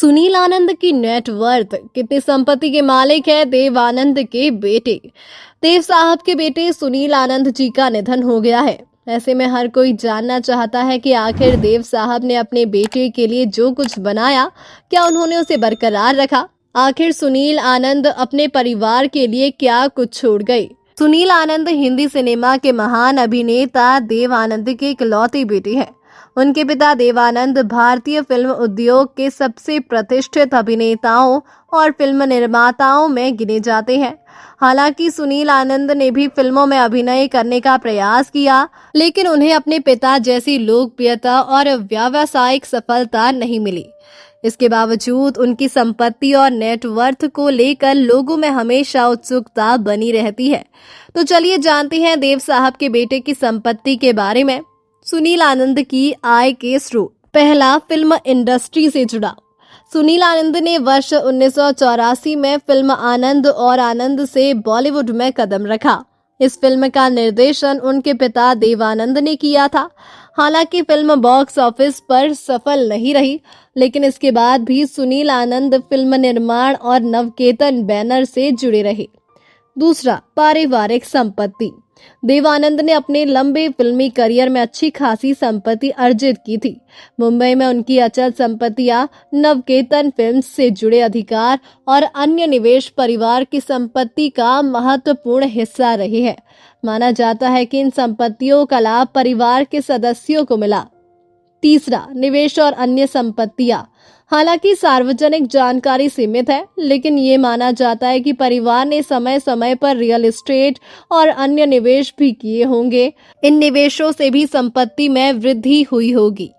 सुनील आनंद की नेटवर्थ कितनी संपत्ति के मालिक है देव आनंद के बेटे। देव साहब के बेटे सुनील आनंद जी का निधन हो गया है। ऐसे में हर कोई जानना चाहता है कि आखिर देव साहब ने अपने बेटे के लिए जो कुछ बनाया, क्या उन्होंने उसे बरकरार रखा। आखिर सुनील आनंद अपने परिवार के लिए क्या कुछ छोड़ गए। सुनील आनंद हिंदी सिनेमा के महान अभिनेता देव आनंद के इकलौते बेटे हैं। उनके पिता देवानंद भारतीय फिल्म उद्योग के सबसे प्रतिष्ठित अभिनेताओं और फिल्म निर्माताओं में गिने जाते हैं। हालांकि सुनील आनंद ने भी फिल्मों में अभिनय करने का प्रयास किया, लेकिन उन्हें अपने पिता जैसी लोकप्रियता और व्यावसायिक सफलता नहीं मिली। इसके बावजूद उनकी संपत्ति और नेटवर्थ को लेकर लोगों में हमेशा उत्सुकता बनी रहती है। तो चलिए जानते हैं देव साहब के बेटे की संपत्ति के बारे में। सुनील आनंद की आय के स्रोत। पहला, फिल्म इंडस्ट्री से जुड़ा। सुनील आनंद ने वर्ष 1984 में फिल्म आनंद और आनंद से बॉलीवुड में कदम रखा। इस फिल्म का निर्देशन उनके पिता देवानंद ने किया था। हालांकि फिल्म बॉक्स ऑफिस पर सफल नहीं रही, लेकिन इसके बाद भी सुनील आनंद फिल्म निर्माण और नवकेतन बैनर से जुड़े रहे। दूसरा, पारिवारिक संपत्ति। देवानंद ने अपने लंबे फिल्मी करियर में अच्छी खासी संपत्ति अर्जित की थी। मुंबई में उनकी अचल संपत्तियां नवकेतन फिल्म्स से जुड़े अधिकार और अन्य निवेश परिवार की संपत्ति का महत्वपूर्ण हिस्सा रहे हैं। माना जाता है कि इन संपत्तियों का लाभ परिवार के सदस्यों को मिला। तीसरा, निवेश और अन्य संपत्तियां। हालांकि सार्वजनिक जानकारी सीमित है, लेकिन ये माना जाता है कि परिवार ने समय समय पर रियल एस्टेट और अन्य निवेश भी किए होंगे। इन निवेशों से भी संपत्ति में वृद्धि हुई होगी।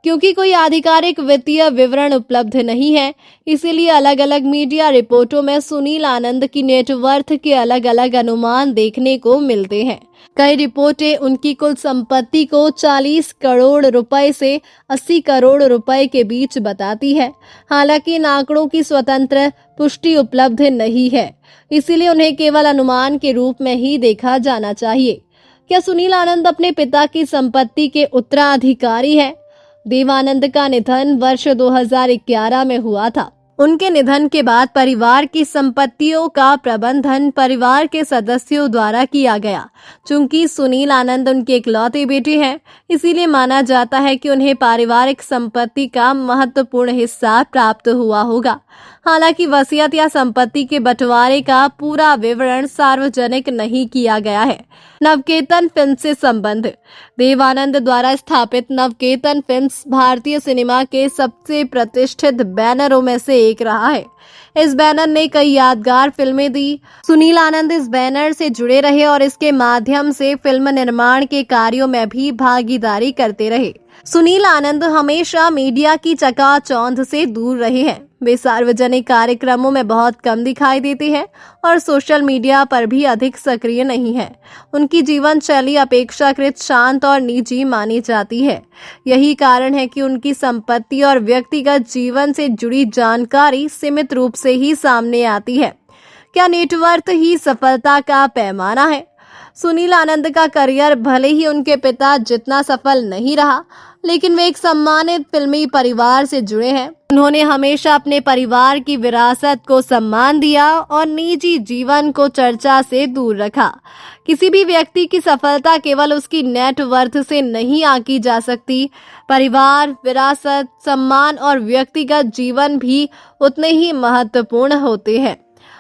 क्योंकि कोई आधिकारिक वित्तीय विवरण उपलब्ध नहीं है, इसीलिए अलग अलग मीडिया रिपोर्टों में सुनील आनंद की नेटवर्थ के अलग अलग अनुमान देखने को मिलते हैं। कई रिपोर्टें उनकी कुल संपत्ति को 40 करोड़ रुपए से 80 करोड़ रुपए के बीच बताती है। हालांकि इन आंकड़ों की स्वतंत्र पुष्टि उपलब्ध नहीं है, इसीलिए उन्हें केवल अनुमान के रूप में ही देखा जाना चाहिए। क्या सुनील आनंद अपने पिता की संपत्ति के उत्तराधिकारी हैं? देवानंद का निधन वर्ष 2011 में हुआ था। उनके निधन के बाद परिवार की संपत्तियों का प्रबंधन परिवार के सदस्यों द्वारा किया गया। चूंकि सुनील आनंद उनके इकलौते बेटे हैं, इसीलिए माना जाता है कि उन्हें पारिवारिक संपत्ति का महत्वपूर्ण हिस्सा प्राप्त हुआ होगा। हालांकि वसीयत या संपत्ति के बंटवारे का पूरा विवरण सार्वजनिक नहीं किया गया है। नवकेतन फिल्म से संबंध। देवानंद द्वारा स्थापित नवकेतन फिल्म्स भारतीय सिनेमा के सबसे प्रतिष्ठित बैनरों में से एक रहा है। इस बैनर ने कई यादगार फिल्में दी। सुनील आनंद इस बैनर से जुड़े रहे और इसके माध्यम से फिल्म निर्माण के कार्यों में भी भागीदारी करते रहे। सुनील आनंद हमेशा मीडिया की चकाचौंध से दूर रहे हैं। वे सार्वजनिक कार्यक्रमों में बहुत कम दिखाई देते हैं और सोशल मीडिया पर भी अधिक सक्रिय नहीं हैं। उनकी जीवन शैली अपेक्षाकृत शांत और निजी मानी जाती है। यही कारण है कि उनकी संपत्ति और व्यक्तिगत जीवन से जुड़ी जानकारी सीमित रूप से ही सामने आती है। क्या नेटवर्थ ही सफलता का पैमाना है? सुनील आनंद का करियर भले ही उनके पिता जितना सफल नहीं रहा, लेकिन वे एक सम्मानित फिल्मी परिवार से जुड़े हैं। उन्होंने हमेशा अपने परिवार की विरासत को सम्मान दिया और निजी जीवन को चर्चा से दूर रखा। किसी भी व्यक्ति की सफलता केवल उसकी नेटवर्थ से नहीं आंकी जा सकती। परिवार, विरासत, सम्मान और व्यक्तिगत जीवन भी उतने ही महत्वपूर्ण होते हैं।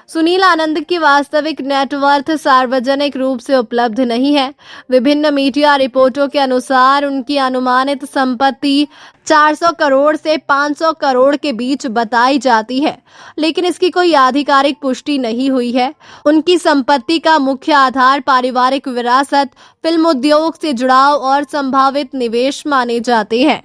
सुनील आनंद की वास्तविक नेटवर्थ सार्वजनिक रूप से उपलब्ध नहीं है। विभिन्न मीडिया रिपोर्टों के अनुसार उनकी अनुमानित संपत्ति 400 करोड़ से 500 करोड़ के बीच बताई जाती है, लेकिन इसकी कोई आधिकारिक पुष्टि नहीं हुई है। उनकी संपत्ति का मुख्य आधार पारिवारिक विरासत, फिल्म उद्योग से जुड़ाव और संभावित निवेश माने जाते हैं।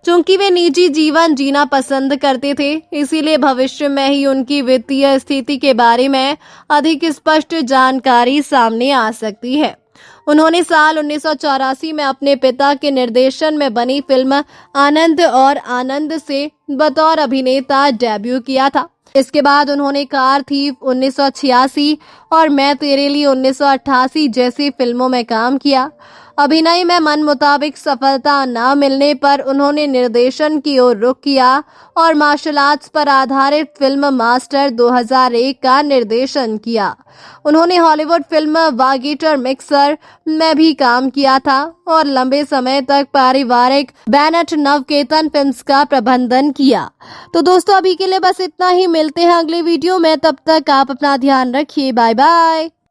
चूंकि वे निजी जीवन जीना पसंद करते थे, इसीलिए भविष्य में ही उनकी वित्तीय स्थिति के बारे में अधिक स्पष्ट जानकारी सामने आ सकती है। उन्होंने साल 1984 में अपने पिता के निर्देशन में बनी फिल्म आनंद और आनंद से बतौर अभिनेता डेब्यू किया था। इसके बाद उन्होंने कार थीफ 1986 और मैं तेरे लिए 1988 जैसी फिल्मों में काम किया। अभिनय में मन मुताबिक सफलता न मिलने पर उन्होंने निर्देशन की ओर रुख किया और मार्शल आर्ट्स पर आधारित फिल्म मास्टर 2001 का निर्देशन किया। उन्होंने हॉलीवुड फिल्म वागीटर मिक्सर में भी काम किया था और लंबे समय तक पारिवारिक बैनर नवकेतन फिल्म्स का प्रबंधन किया। तो दोस्तों अभी के लिए बस इतना ही, मिलते हैं अगले वीडियो में, तब तक आप अपना ध्यान रखिए, बाय बाय।